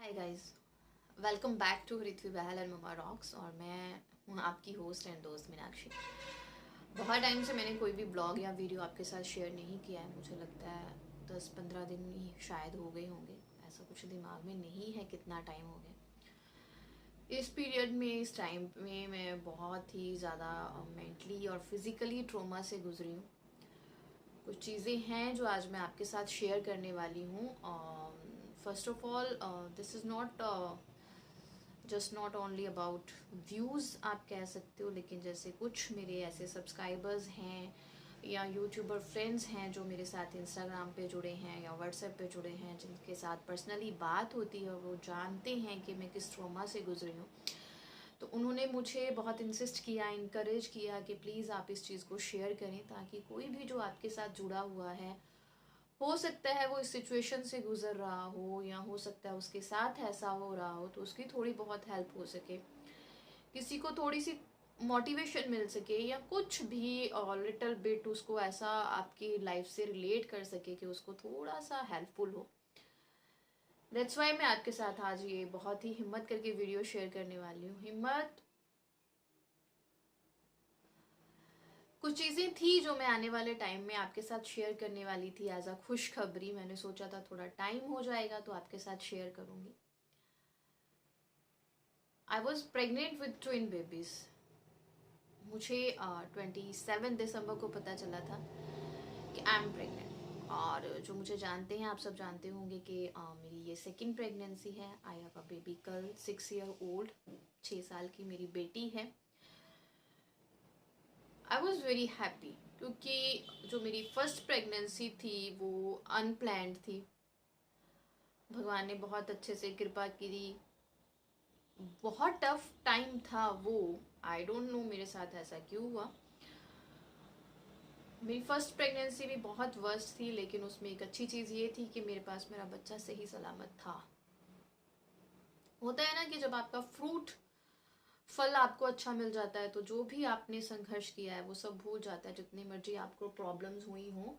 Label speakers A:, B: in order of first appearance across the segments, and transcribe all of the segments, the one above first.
A: Hi guys, welcome back to Ritvi Bahl and mama rocks. और मैं हूँ आपकी होस्ट एंड दोस्त मीनाक्षी। बहुत टाइम से मैंने कोई भी ब्लॉग या वीडियो आपके साथ शेयर नहीं किया है। मुझे लगता है 10-15 दिन ही शायद हो गए होंगे, ऐसा कुछ दिमाग में नहीं है कितना टाइम हो गया। इस पीरियड में, इस टाइम में मैं बहुत ही ज़्यादा मेंटली और फिज़िकली ट्रोमा से गुजरी हूँ। कुछ चीज़ें हैं जो आज मैं आपके साथ शेयर करने वाली हूँ। First of all, this is not only about views आप कह सकते हो, लेकिन जैसे कुछ मेरे ऐसे सब्सक्राइबर्स हैं या यूट्यूबर फ्रेंड्स हैं जो मेरे साथ इंस्टाग्राम पे जुड़े हैं या व्हाट्सएप पे जुड़े हैं, जिनके साथ पर्सनली बात होती है और वो जानते हैं कि मैं किस ट्रॉमा से गुजरी हूँ। तो उन्होंने मुझे बहुत इंसिस्ट किया, इनकरेज किया कि प्लीज़ आप इस चीज़ को शेयर करें, ताकि कोई भी जो आपके साथ जुड़ा हुआ है, हो सकता है वो इस सिचुएशन से गुजर रहा हो या हो सकता है उसके साथ ऐसा हो रहा हो, तो उसकी थोड़ी बहुत हेल्प हो सके, किसी को थोड़ी सी मोटिवेशन मिल सके या कुछ भी लिटिल बिट उसको ऐसा आपकी लाइफ से रिलेट कर सके कि उसको थोड़ा सा हेल्पफुल हो। दैट्स वाई मैं आपके साथ आज ये बहुत ही हिम्मत करके वीडियो शेयर करने वाली हूँ। हिम्मत, कुछ चीज़ें थी जो मैं आने वाले टाइम में आपके साथ शेयर करने वाली थी एज अ खुशखबरी। मैंने सोचा था थोड़ा टाइम हो जाएगा तो आपके साथ शेयर करूँगी। I was pregnant with twin babies. मुझे 27 दिसंबर को पता चला था कि आई एम प्रेग्नेंट। और जो मुझे जानते हैं, आप सब जानते होंगे कि मेरी ये सेकंड प्रेगनेंसी है। I have a baby girl, 6 year old, 6 साल की मेरी बेटी है। आई वॉज वेरी हैप्पी क्योंकि जो मेरी फर्स्ट प्रेगनेंसी थी वो अनप्लैंड थी। भगवान ने बहुत अच्छे से कृपा की। बहुत टफ टाइम था वो, आई डोंट नो मेरे साथ ऐसा क्यों हुआ। मेरी फर्स्ट प्रेगनेंसी भी बहुत वर्स्ट थी, लेकिन उसमें एक अच्छी चीज़ ये थी कि मेरे पास मेरा बच्चा सही सलामत था। होता है ना कि जब आपका फ्रूट, फल आपको अच्छा मिल जाता है तो जो भी आपने संघर्ष किया है वो सब भूल जाता है, जितनी मर्जी आपको प्रॉब्लम्स हुई हों।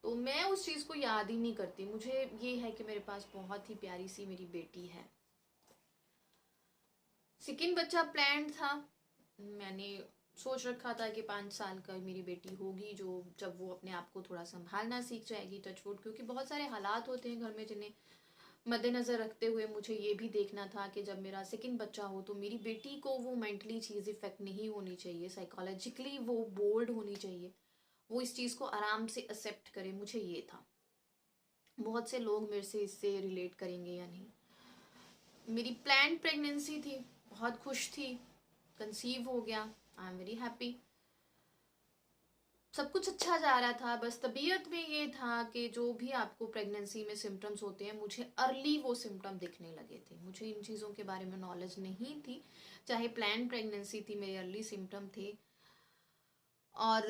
A: तो मैं उस चीज़ को याद ही नहीं करती। मुझे ये है कि मेरे पास बहुत ही प्यारी सी मेरी बेटी है। सेकंड बच्चा प्लान था। मैंने सोच रखा था कि 5 साल का मेरी बेटी होगी, जो जब वो अपने आप को थोड़ा संभालना सीख जाएगी, टचवुड, क्योंकि बहुत सारे हालात होते हैं घर में जिन्हें मद्देनज़र रखते हुए मुझे ये भी देखना था कि जब मेरा सेकंड बच्चा हो तो मेरी बेटी को वो मेंटली चीज़ इफेक्ट नहीं होनी चाहिए, साइकोलॉजिकली वो बोल्ड होनी चाहिए, वो इस चीज़ को आराम से एक्सेप्ट करे। मुझे ये था। बहुत से लोग मेरे से इससे रिलेट करेंगे या नहीं। मेरी प्लान्ड प्रेगनेंसी थी, बहुत खुश थी, कंसीव हो गया, आई एम वेरी हैप्पी, सब कुछ अच्छा जा रहा था। बस तबीयत में ये था कि जो भी आपको प्रेगनेंसी में सिम्टम्स होते हैं, मुझे अर्ली वो सिम्टम दिखने लगे थे। मुझे इन चीज़ों के बारे में नॉलेज नहीं थी। चाहे प्लान प्रेगनेंसी थी, मेरे अर्ली सिम्टम थे। और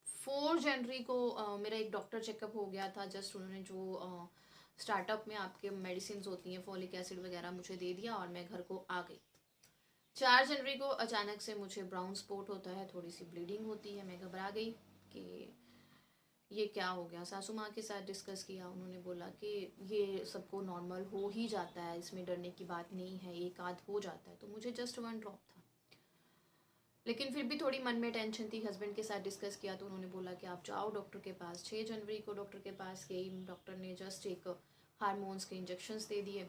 A: 4 जनवरी को मेरा एक डॉक्टर चेकअप हो गया था। जस्ट उन्होंने जो स्टार्टअप में आपके मेडिसिन होती हैं, फॉलिक एसिड वगैरह, मुझे दे दिया और मैं घर को आ गई। 4 जनवरी को अचानक से मुझे ब्राउन स्पॉट होता है, थोड़ी सी ब्लीडिंग होती है। मैं घबरा गई कि ये क्या हो गया। सासू माँ के साथ डिस्कस किया, उन्होंने बोला कि ये सबको नॉर्मल हो ही जाता है, इसमें डरने की बात नहीं है, एक आध हो जाता है। तो मुझे जस्ट 1 ड्रॉप था, लेकिन फिर भी थोड़ी मन में टेंशन थी। हस्बैंड के साथ डिस्कस किया तो उन्होंने बोला कि आप जाओ डॉक्टर के पास। 6 जनवरी को डॉक्टर के पास गई। डॉक्टर ने जस्ट एक हार्मोन्स के इंजेक्शंस दे दिए,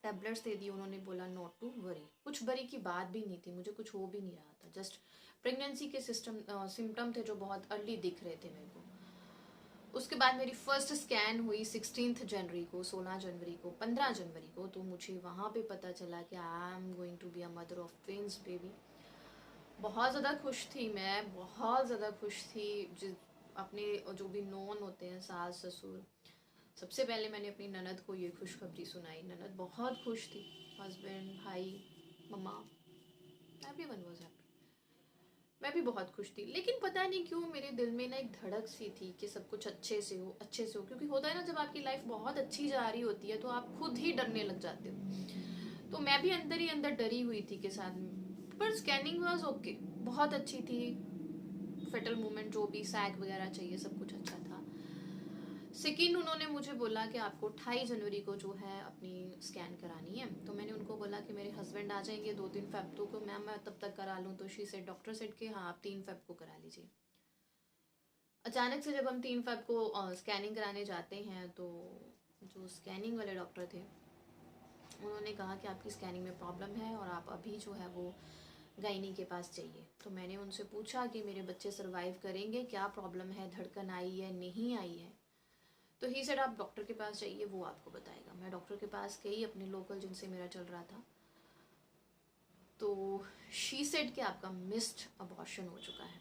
A: टैबलेट्स दे दिए। उन्होंने बोला नॉट टू वरी। कुछ वरी की बात भी नहीं थी, मुझे कुछ हो भी नहीं रहा था। जस्ट प्रेगनेंसी के सिम्टम थे जो बहुत अर्ली दिख रहे थे मेरे को। उसके बाद मेरी फर्स्ट स्कैन हुई 16 जनवरी को, 16 जनवरी को, 15 जनवरी को। तो मुझे वहाँ पे पता चला कि I am going to be a mother of twins baby. बहुत ज़्यादा खुश थी मैं, बहुत ज़्यादा खुश थी। जिस अपने जो भी नॉन होते हैं, सास ससुर, सबसे पहले मैंने अपनी ननद को ये खुशखबरी सुनाई। ननद बहुत खुश थी, हस्बैंड, भाई, मम्मा, एवरीवन वाज हैप्पी। मैं भी बहुत खुश थी। लेकिन पता नहीं क्यों मेरे दिल में ना एक धड़क सी थी कि सब कुछ अच्छे से हो, अच्छे से हो। क्योंकि होता है ना, जब आपकी लाइफ बहुत अच्छी जा रही होती है तो आप खुद ही डरने लग जाते हो। तो मैं भी अंदर ही अंदर डरी हुई थी के साथ में। पर स्कैनिंग वाज ओके, बहुत अच्छी थी। फेटल मूवमेंट जो भी सैक वगैरह चाहिए, सब कुछ अच्छा था। सेकेंड उन्होंने मुझे बोला कि आपको 28 जनवरी को जो है अपनी स्कैन करानी है। तो मैंने उनको बोला कि मेरे हस्बैंड आ जाएंगे 2-3 फेब को, मैम मैं तब तक करा लूँ। तो शी सेड, डॉक्टर सेड कि हाँ आप 3 फेब को करा लीजिए। अचानक से जब हम 3 फेब को स्कैनिंग कराने जाते हैं तो जो स्कैनिंग वाले डॉक्टर थे उन्होंने कहा कि आपकी स्कैनिंग में प्रॉब्लम है और आप अभी जो है वो गायनी के पास चाहिए। तो मैंने उनसे पूछा कि मेरे बच्चे सर्वाइव करेंगे, क्या प्रॉब्लम है, धड़कन आई है नहीं आई है। तो ही सेड आप डॉक्टर के पास जाइए, वो आपको बताएगा। मैं डॉक्टर के पास गई अपने लोकल जिनसे मेरा चल रहा था। तो शी सेड कि आपका मिस्ड अबॉर्शन हो चुका है।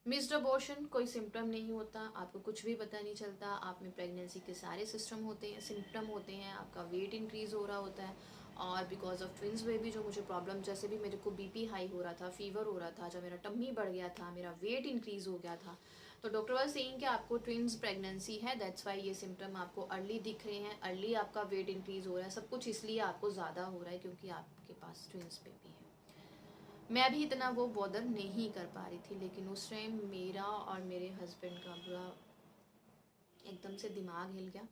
A: मिस्ड अबॉर्शन कोई सिम्टम नहीं होता, आपको कुछ भी पता नहीं चलता। आप में प्रेगनेंसी के सारे सिम्टम होते हैं। आपका वेट इंक्रीज़ हो रहा होता है और बिकॉज ऑफ ट्विंस बेबी जो मुझे प्रॉब्लम, जैसे भी मेरे को बीपी हाई हो रहा था, फीवर हो रहा था, जब मेरा टम्मी बढ़ गया था, मेरा वेट इंक्रीज़ हो गया था, तो डॉक्टर वाज सेइंग कि आपको ट्विंस प्रेगनेंसी है, दैट्स वाई ये सिम्टम आपको अर्ली दिख रहे हैं, अर्ली आपका वेट इंक्रीज़ हो रहा है, सब कुछ इसलिए आपको ज़्यादा हो रहा है क्योंकि आपके पास ट्विंस बेबी है। मैं भी इतना वो बॉदर नहीं कर पा रही थी, लेकिन उस टाइम मेरा और मेरे हस्बैंड का बुरा एकदम से दिमाग हिल गया।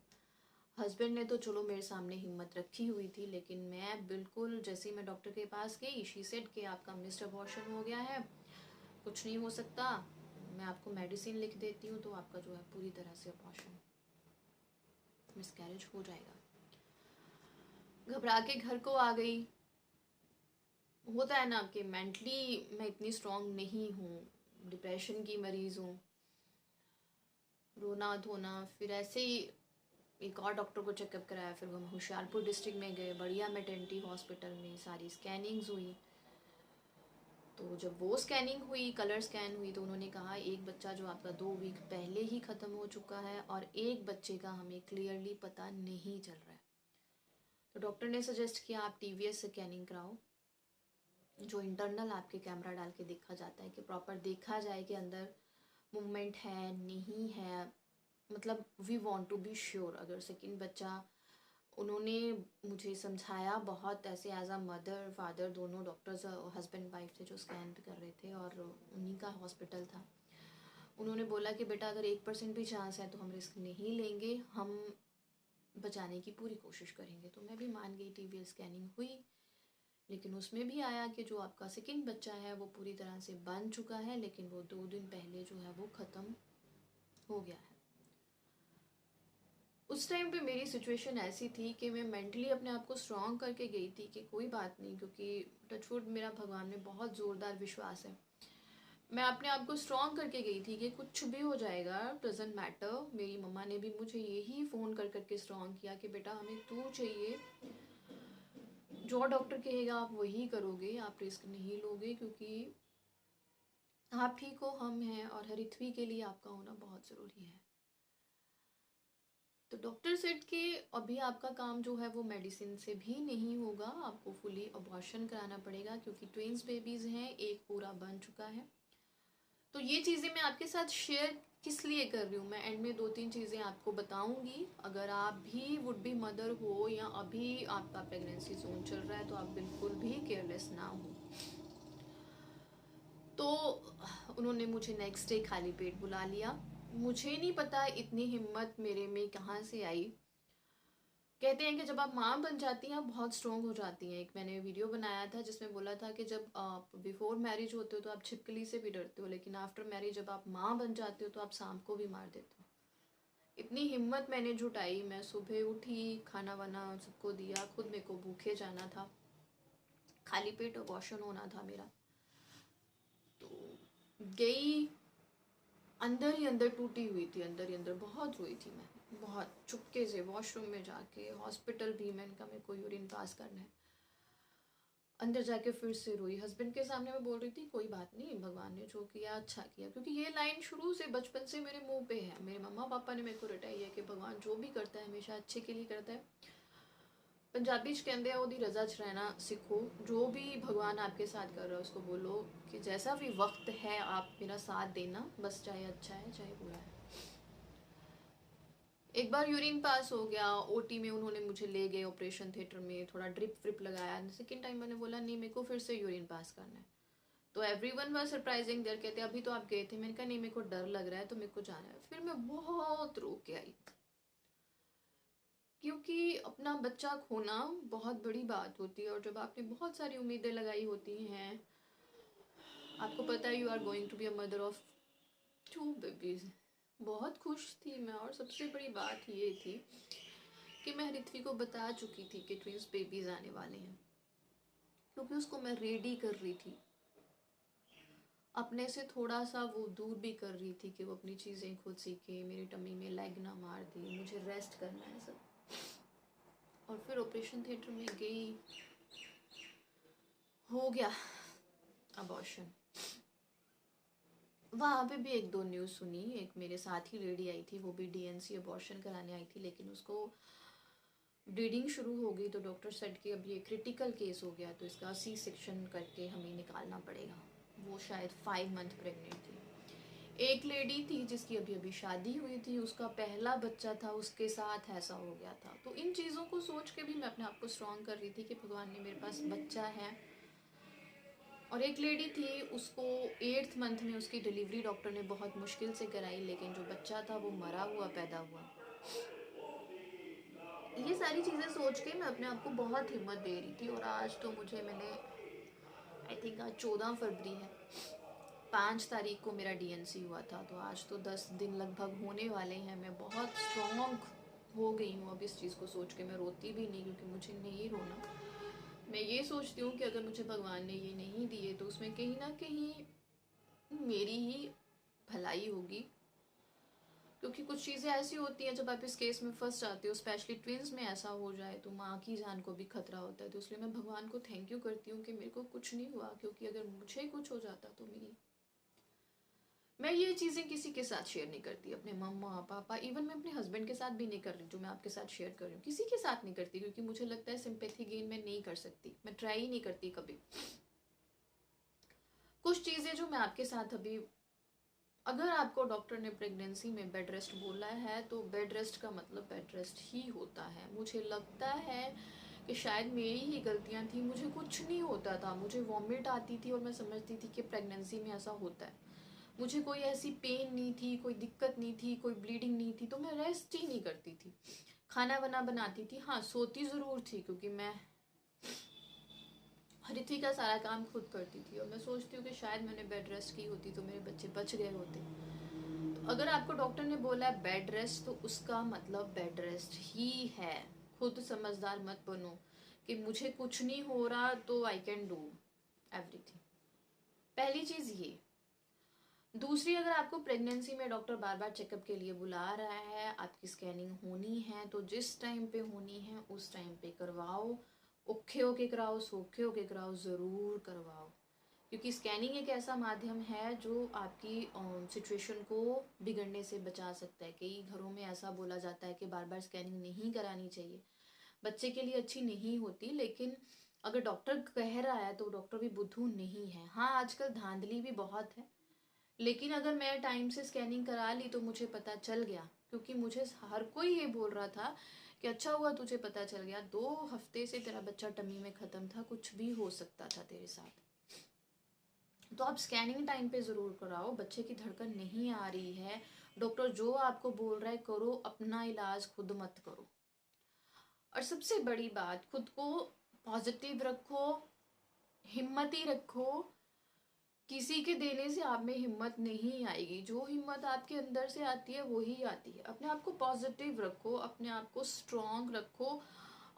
A: हस्बैंड ने तो चलो मेरे सामने हिम्मत रखी हुई थी, लेकिन मैं बिल्कुल, जैसे ही मैं डॉक्टर के पास गई, शी सेड कि आपका मिस्ड अबॉर्शन हो गया है, कुछ नहीं हो सकता, मैं आपको मेडिसिन लिख देती हूँ, तो आपका जो है पूरी तरह से अबॉर्शन, मिसकैरेज हो जाएगा। घबरा के घर को आ गई। होता है ना कि मेंटली मैं इतनी स्ट्रांग नहीं हूँ, डिप्रेशन की मरीज़ हूँ, रोना धोना। फिर ऐसे ही एक और डॉक्टर को चेकअप कराया, फिर हम होशियारपुर डिस्ट्रिक्ट में गए, बढ़िया मैटरनिटी हॉस्पिटल में सारी स्कैनिंग्स हुई। तो जब वो स्कैनिंग हुई, कलर स्कैन हुई, तो उन्होंने कहा एक बच्चा जो आपका 2 वीक पहले ही ख़त्म हो चुका है और एक बच्चे का हमें क्लियरली पता नहीं चल रहा है। तो डॉक्टर ने सजेस्ट किया आप TVS स्कैनिंग कराओ, जो इंटरनल आपके कैमरा डाल के देखा जाता है कि प्रॉपर देखा जाए कि अंदर मूवमेंट है नहीं है, मतलब we want to be sure. अगर सेकंड बच्चा, उन्होंने मुझे समझाया बहुत ऐसे, एज अ मदर फादर दोनों डॉक्टर्स हस्बैंड वाइफ थे जो स्कैन कर रहे थे और उन्हीं का हॉस्पिटल था। उन्होंने बोला कि बेटा अगर 1% भी चांस है तो हम रिस्क नहीं लेंगे, हम बचाने की पूरी कोशिश करेंगे। तो मैं भी मान गई, TVS स्कैनिंग हुई, लेकिन उसमें भी आया कि जो आपका सेकंड बच्चा है वो पूरी तरह से बन चुका है, लेकिन वो 2 दिन पहले जो है वो ख़त्म हो गया है। उस टाइम पे मेरी सिचुएशन ऐसी थी कि मैं मेंटली अपने आप को स्ट्रॉन्ग करके गई थी कि कोई बात नहीं, क्योंकि टचवुड मेरा भगवान में बहुत ज़ोरदार विश्वास है। मैं अपने आप को स्ट्रॉन्ग करके गई थी कि कुछ भी हो जाएगा, डजेंट मैटर। मेरी मम्मा ने भी मुझे यही फ़ोन कर करके स्ट्रॉन्ग किया कि बेटा हमें तू चाहिए, जो डॉक्टर कहेगा आप वही करोगे, आप रिस्क नहीं लोगे, क्योंकि आप ठीक हो, हम हैं, और हर पृथ्वी के लिए आपका होना बहुत ज़रूरी है। तो डॉक्टर सेड कि अभी आपका काम जो है वो मेडिसिन से भी नहीं होगा, आपको फुली अबॉर्शन कराना पड़ेगा, क्योंकि ट्विंस बेबीज़ हैं, एक पूरा बन चुका है। तो ये चीज़ें मैं आपके साथ शेयर किस लिए कर रही हूँ, मैं एंड में 2-3 चीज़ें आपको बताऊँगी। अगर आप भी वुड बी मदर हो या अभी आपका प्रेगनेंसी जोन चल रहा है तो आप बिल्कुल भी केयरलेस ना हो। तो उन्होंने मुझे नेक्स्ट डे खाली पेट बुला लिया। मुझे नहीं पता इतनी हिम्मत मेरे में कहाँ से आई। कहते हैं कि जब आप माँ बन जाती हैं आप बहुत स्ट्रॉन्ग हो जाती हैं। एक मैंने वीडियो बनाया था जिसमें बोला था कि जब आप बिफोर मैरिज होते हो तो आप छिपकली से भी डरते हो, लेकिन आफ्टर मैरिज जब आप माँ बन जाते हो तो आप सांप को भी मार देते हो। इतनी हिम्मत मैंने जुटाई, मैं सुबह उठी, खाना वाना सबको दिया, खुद मेरे को भूखे जाना था, खाली पेट अबॉर्शन होना था मेरा। तो गई, अंदर ही अंदर टूटी हुई थी, अंदर ही अंदर बहुत रोई थी मैं, बहुत चुपके से वॉशरूम में जाके। हॉस्पिटल भी मैंने कहा मेरे को यूरिन पास करना है, अंदर जाके फिर से रोई। हस्बैंड के सामने मैं बोल रही थी कोई बात नहीं, भगवान ने जो किया अच्छा किया, क्योंकि ये लाइन शुरू से बचपन से मेरे मुंह पे है। मेरे मम्मा पापा ने मेरे को रटाई है कि भगवान जो भी करता है हमेशा अच्छे के लिए करता है। पंजाबी च कहते हैं ओदी रजा च रहना सीखो, जो भी भगवान आपके साथ कर रहा है उसको बोलो कि जैसा भी वक्त है आप मेरा साथ देना, बस चाहे अच्छा है चाहे बुरा है। एक बार यूरिन पास हो गया, OT में उन्होंने मुझे ले गए ऑपरेशन थिएटर में, थोड़ा ड्रिप व्रिप लगाया। सेकेंड टाइम मैंने बोला नहीं, मेरे को फिर से यूरिन पास करना है। तो एवरीवन वाज सरप्राइजिंग देयर, कहते अभी तो आप गए थे। मैंने कहा नहीं, मेरे को डर लग रहा है तो मेरे को जाना है। फिर मैं बहुत रो के आई, क्योंकि अपना बच्चा खोना बहुत बड़ी बात होती है, और जब आपने बहुत सारी उम्मीदें लगाई होती हैं, आपको पता है you are going to be a mother of 2 babies. बहुत खुश थी मैं, और सबसे बड़ी बात ये थी कि मैं ऋत्वी को बता चुकी थी कि ट्विंस बेबीज आने वाले हैं, क्योंकि उसको मैं रेडी कर रही थी, अपने से थोड़ा सा वो दूर भी कर रही थी कि वो अपनी चीज़ें खुद सीखे, मेरी टमी में लेग ना मार दी, मुझे रेस्ट करना है सब। और फिर ऑपरेशन थिएटर में गई, हो गया अबॉर्शन। वहाँ पे भी 1-2 न्यूज़ सुनी। एक मेरे साथ ही लेडी आई थी, वो भी डीएनसी अबॉर्शन कराने आई थी, लेकिन उसको ब्लीडिंग शुरू हो गई तो डॉक्टर सेड कि अब ये क्रिटिकल केस हो गया, तो इसका सी सेक्शन करके हमें निकालना पड़ेगा। वो शायद 5 मंथ प्रेग्नेंट थी। एक लेडी थी जिसकी अभी अभी शादी हुई थी, उसका पहला बच्चा था, उसके साथ ऐसा हो गया था। तो इन चीज़ों को सोच के भी मैं अपने आप को स्ट्रॉन्ग कर रही थी कि भगवान ने मेरे पास बच्चा है। और एक लेडी थी, उसको 8th मंथ में उसकी डिलीवरी डॉक्टर ने बहुत मुश्किल से कराई, लेकिन जो बच्चा था वो मरा हुआ पैदा हुआ। ये सारी चीज़ें सोच के मैं अपने आप को बहुत हिम्मत दे रही थी। और आज तो मैंने आई थिंक आज 14 फरवरी है, 5 तारीख को मेरा डीएनसी हुआ था, तो आज तो 10 दिन लगभग होने वाले हैं। मैं बहुत स्ट्रॉन्ग हो गई हूँ अब इस चीज़ को सोच के। मैं रोती भी नहीं, क्योंकि मुझे नहीं रोना। मैं ये सोचती हूँ कि अगर मुझे भगवान ने ये नहीं दिए तो उसमें कहीं ना कहीं मेरी ही भलाई होगी, क्योंकि कुछ चीज़ें ऐसी होती हैं जब आप इस केस में फंस जाते हो, स्पेशली ट्विंस में ऐसा हो जाए तो माँ की जान को भी खतरा होता है। तो इसलिए मैं भगवान को थैंक यू करती हूँ कि मेरे को कुछ नहीं हुआ, क्योंकि अगर मुझे कुछ हो जाता तो मैं ये चीज़ें किसी के साथ शेयर नहीं करती, अपने मम्मा पापा, इवन मैं अपने हस्बैंड के साथ भी नहीं कर रही, जो मैं आपके साथ शेयर कर रही हूँ किसी के साथ नहीं करती, क्योंकि मुझे लगता है सिंपैथी गेन मैं नहीं कर सकती, मैं ट्राई ही नहीं करती कभी। कुछ चीज़ें जो मैं आपके साथ अभी, अगर आपको डॉक्टर ने प्रेगनेंसी में बेड रेस्ट बोला है तो बेड रेस्ट का मतलब बेड रेस्ट ही होता है। मुझे लगता है कि शायद मेरी ही गलतियाँ थी, मुझे कुछ नहीं होता था, मुझे वॉमिट आती थी और मैं समझती थी कि प्रेगनेंसी में ऐसा होता है। मुझे कोई ऐसी पेन नहीं थी, कोई दिक्कत नहीं थी, कोई ब्लीडिंग नहीं थी, तो मैं रेस्ट ही नहीं करती थी। खाना बना बनाती थी, हाँ सोती ज़रूर थी, क्योंकि मैं ऋत्विक का सारा काम खुद करती थी। और मैं सोचती हूँ कि शायद मैंने बेड रेस्ट की होती तो मेरे बच्चे बच गए होते। तो अगर आपको डॉक्टर ने बोला है बेड रेस्ट, तो उसका मतलब बेड रेस्ट ही है। खुद समझदार मत बनो कि मुझे कुछ नहीं हो रहा तो आई कैन डू एवरीथिंग। पहली चीज़ ये। दूसरी, अगर आपको प्रेगनेंसी में डॉक्टर बार बार चेकअप के लिए बुला रहा है, आपकी स्कैनिंग होनी है, तो जिस टाइम पे होनी है उस टाइम पे करवाओ। औखे होके कराओ, सोखे होके कराओ, ज़रूर करवाओ, क्योंकि स्कैनिंग एक ऐसा माध्यम है जो आपकी सिचुएशन को बिगड़ने से बचा सकता है। कई घरों में ऐसा बोला जाता है कि बार बार स्कैनिंग नहीं करानी चाहिए, बच्चे के लिए अच्छी नहीं होती, लेकिन अगर डॉक्टर कह रहा है तो डॉक्टर भी बुद्धू नहीं है। हाँ, आजकल धांधली भी बहुत है, लेकिन अगर मैं टाइम से स्कैनिंग करा ली तो मुझे पता चल गया, क्योंकि मुझे हर कोई ये बोल रहा था कि अच्छा हुआ तुझे पता चल गया, 2 हफ्ते से तेरा बच्चा टमी में ख़त्म था, कुछ भी हो सकता था तेरे साथ। तो आप स्कैनिंग टाइम पे ज़रूर कराओ। बच्चे की धड़कन नहीं आ रही है, डॉक्टर जो आपको बोल रहा है करो, अपना इलाज खुद मत करो। और सबसे बड़ी बात, खुद को पॉजिटिव रखो, हिम्मती रखो। किसी के देने से आप में हिम्मत नहीं आएगी, जो हिम्मत आपके अंदर से आती है वही आती है। अपने आप को पॉजिटिव रखो, अपने आप को स्ट्रॉन्ग रखो,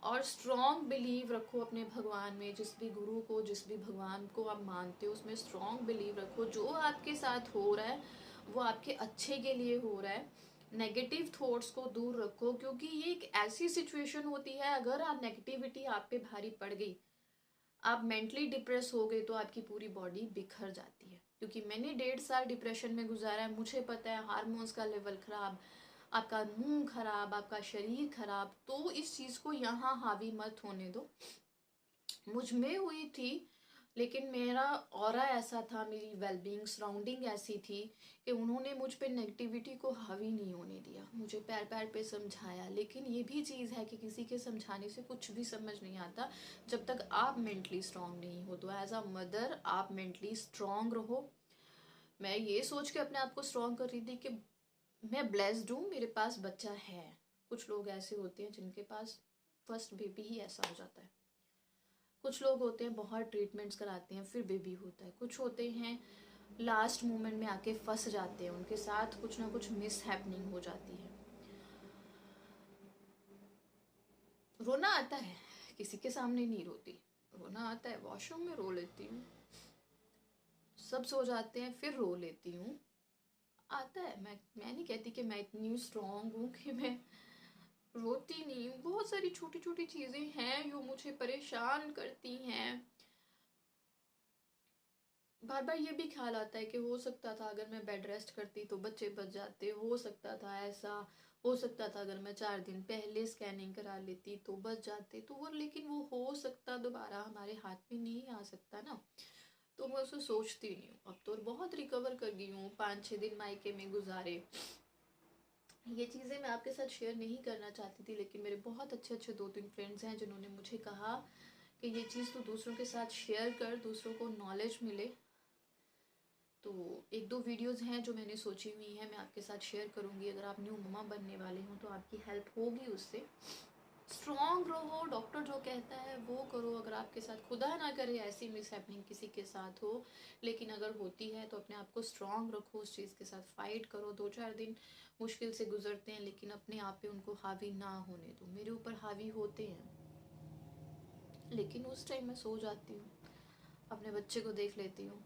A: और स्ट्रॉन्ग बिलीव रखो अपने भगवान में। जिस भी गुरु को, जिस भी भगवान को आप मानते हो, उसमें स्ट्रॉन्ग बिलीव रखो। जो आपके साथ हो रहा है वो आपके अच्छे के लिए हो रहा है। नेगेटिव थॉट्स को दूर रखो, क्योंकि ये एक ऐसी सिचुएशन होती है, अगर आप नेगेटिविटी आप पे भारी पड़ गई, आप मेंटली डिप्रेस हो गए, तो आपकी पूरी बॉडी बिखर जाती है। क्योंकि मैंने 1.5 साल डिप्रेशन में गुजारा है, मुझे पता है हार्मोन्स का लेवल ख़राब, आपका मुंह खराब, आपका शरीर खराब। तो इस चीज़ को यहाँ हावी मत होने दो। मुझ में हुई थी लेकिन मेरा ऑरा ऐसा था, मेरी वेलबींग सराउंडिंग ऐसी थी कि उन्होंने मुझ पे नेगेटिविटी को हावी नहीं होने दिया, मुझे पैर पैर पे समझाया। लेकिन ये भी चीज़ है कि किसी के समझाने से कुछ भी समझ नहीं आता जब तक आप मेंटली स्ट्रांग नहीं हो। तो एज अ मदर आप मेंटली स्ट्रांग रहो। मैं ये सोच के अपने आप को स्ट्रांग कर रही थी कि मैं ब्लेस्ड हूँ, मेरे पास बच्चा है। कुछ लोग ऐसे होते हैं जिनके पास फर्स्ट बेबी ही ऐसा हो जाता है। कुछ लोग होते हैं बहुत ट्रीटमेंट्स कराते हैं फिर बेबी होता है। कुछ होते हैं लास्ट मोमेंट में आके फंस जाते हैं, उनके साथ कुछ ना कुछ मिस हैपनिंग हो जाती है। रोना आता है, किसी के सामने नहीं रोती। रोना आता है, वॉशरूम में रो लेती हूँ, सब सो जाते हैं फिर रो लेती हूँ। आता है। मैं नहीं कहती कि मैं इतनी स्ट्रांग हूँ कि मैं रोती नहीं हूँ। बहुत सारी छोटी छोटी चीज़ें हैं जो मुझे परेशान करती हैं। बार बार ये भी ख्याल आता है कि हो सकता था अगर मैं बेड रेस्ट करती तो बच्चे बच जाते, हो सकता था ऐसा, हो सकता था अगर मैं 4 दिन पहले स्कैनिंग करा लेती तो बच जाते। तो वो, लेकिन वो हो सकता दोबारा हमारे हाथ में नहीं आ सकता ना। तो मैं उसे सोचती नहीं हूँ। अब तो बहुत रिकवर कर गई हूँ, 5-6 दिन मायके में गुजारे। ये चीज़ें मैं आपके साथ शेयर नहीं करना चाहती थी, लेकिन मेरे बहुत अच्छे अच्छे 2-3 फ्रेंड्स हैं जिन्होंने मुझे कहा कि ये चीज़ तो दूसरों के साथ शेयर कर, दूसरों को नॉलेज मिले। तो 1-2 वीडियोज़ हैं जो मैंने सोची हुई हैं, मैं आपके साथ शेयर करूँगी। अगर आप न्यू मम्मा बनने वाले हों तो आपकी हेल्प होगी उससे। स्ट्रॉन्ग रहो, डॉक्टर जो कहता है वो करो। अगर आपके साथ खुदा ना करे ऐसी मिस हैपनिंग किसी के साथ हो, लेकिन अगर होती है तो अपने आप को स्ट्रॉन्ग रखो, उस चीज़ के साथ फाइट करो। 2-4 दिन मुश्किल से गुजरते हैं, लेकिन अपने आप पे उनको हावी ना होने दो। मेरे ऊपर हावी होते हैं, लेकिन उस टाइम मैं सो जाती हूँ, अपने बच्चे को देख लेती हूँ,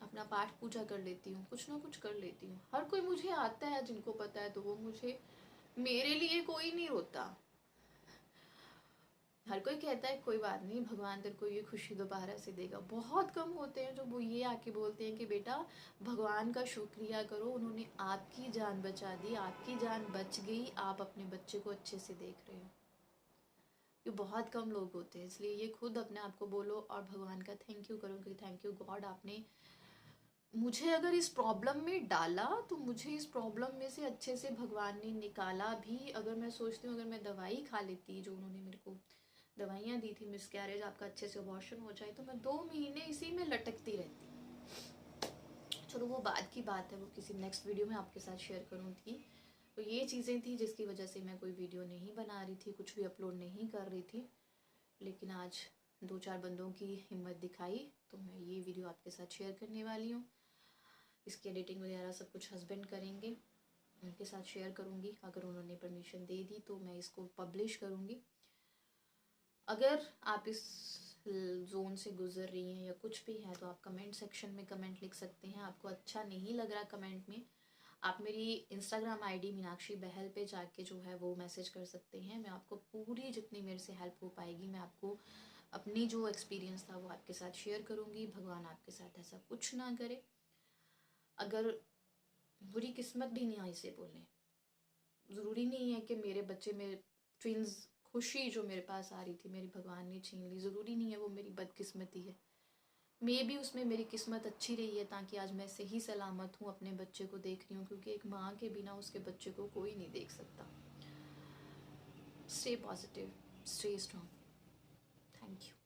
A: अपना पाठ पूजा कर लेती हूँ, कुछ ना कुछ कर लेती हूँ। हर कोई मुझे आता है, जिनको पता है तो वो मुझे, मेरे लिए कोई नहीं रोता। हर कोई कहता है कोई बात नहीं, भगवान तेरे को ये खुशी दोबारा से देगा। बहुत कम होते हैं जो वो ये आके बोलते हैं कि बेटा भगवान का शुक्रिया करो, उन्होंने आपकी जान बचा दी, आपकी जान बच गई, आप अपने बच्चे को अच्छे से देख रहे हो। ये बहुत कम लोग होते हैं, इसलिए ये खुद अपने आप को बोलो और भगवान का थैंक यू करो कि थैंक यू गॉड, आपने मुझे अगर इस प्रॉब्लम में डाला तो मुझे इस प्रॉब्लम में से अच्छे से भगवान ने निकाला भी। अगर मैं सोचती हूँ अगर मैं दवाई खा लेती, जो उन्होंने मेरे को दवाइयाँ दी थी मिसकैरेज आपका अच्छे से अबॉर्शन हो जाए, तो मैं 2 महीने इसी में लटकती रहती। चलो वो बाद की बात है, वो किसी नेक्स्ट वीडियो में आपके साथ शेयर करूँगी। तो ये चीज़ें थी जिसकी वजह से मैं कोई वीडियो नहीं बना रही थी, कुछ भी अपलोड नहीं कर रही थी। लेकिन आज 2-4 बंदों की हिम्मत दिखाई तो मैं ये वीडियो आपके साथ शेयर करने वाली हूँ। इसकी एडिटिंग वगैरह सब कुछ हस्बैंड करेंगे, उनके साथ शेयर करूँगी। अगर उन्होंने परमिशन दे दी तो मैं इसको पब्लिश करूँगी। अगर आप इस जोन से गुजर रही हैं या कुछ भी है तो आप कमेंट सेक्शन में कमेंट लिख सकते हैं। आपको अच्छा नहीं लग रहा कमेंट में, आप मेरी इंस्टाग्राम आईडी मीनाक्षी बहल पे जाके जो है वो मैसेज कर सकते हैं। मैं आपको पूरी जितनी मेरे से हेल्प हो पाएगी मैं आपको अपनी जो एक्सपीरियंस था वो आपके साथ शेयर करूँगी। भगवान आपके साथ ऐसा कुछ ना करे। अगर बुरी किस्मत भी नहीं आई से बोलें, ज़रूरी नहीं है कि मेरे बच्चे में ट्विंस खुशी जो मेरे पास आ रही थी मेरी भगवान ने छीन ली। ज़रूरी नहीं है वो मेरी बदकिस्मती है, मे भी उसमें मेरी किस्मत अच्छी रही है ताकि आज मैं सही सलामत हूँ, अपने बच्चे को देख रही हूँ। क्योंकि एक माँ के बिना उसके बच्चे को कोई नहीं देख सकता। Stay positive, stay strong. Thank you.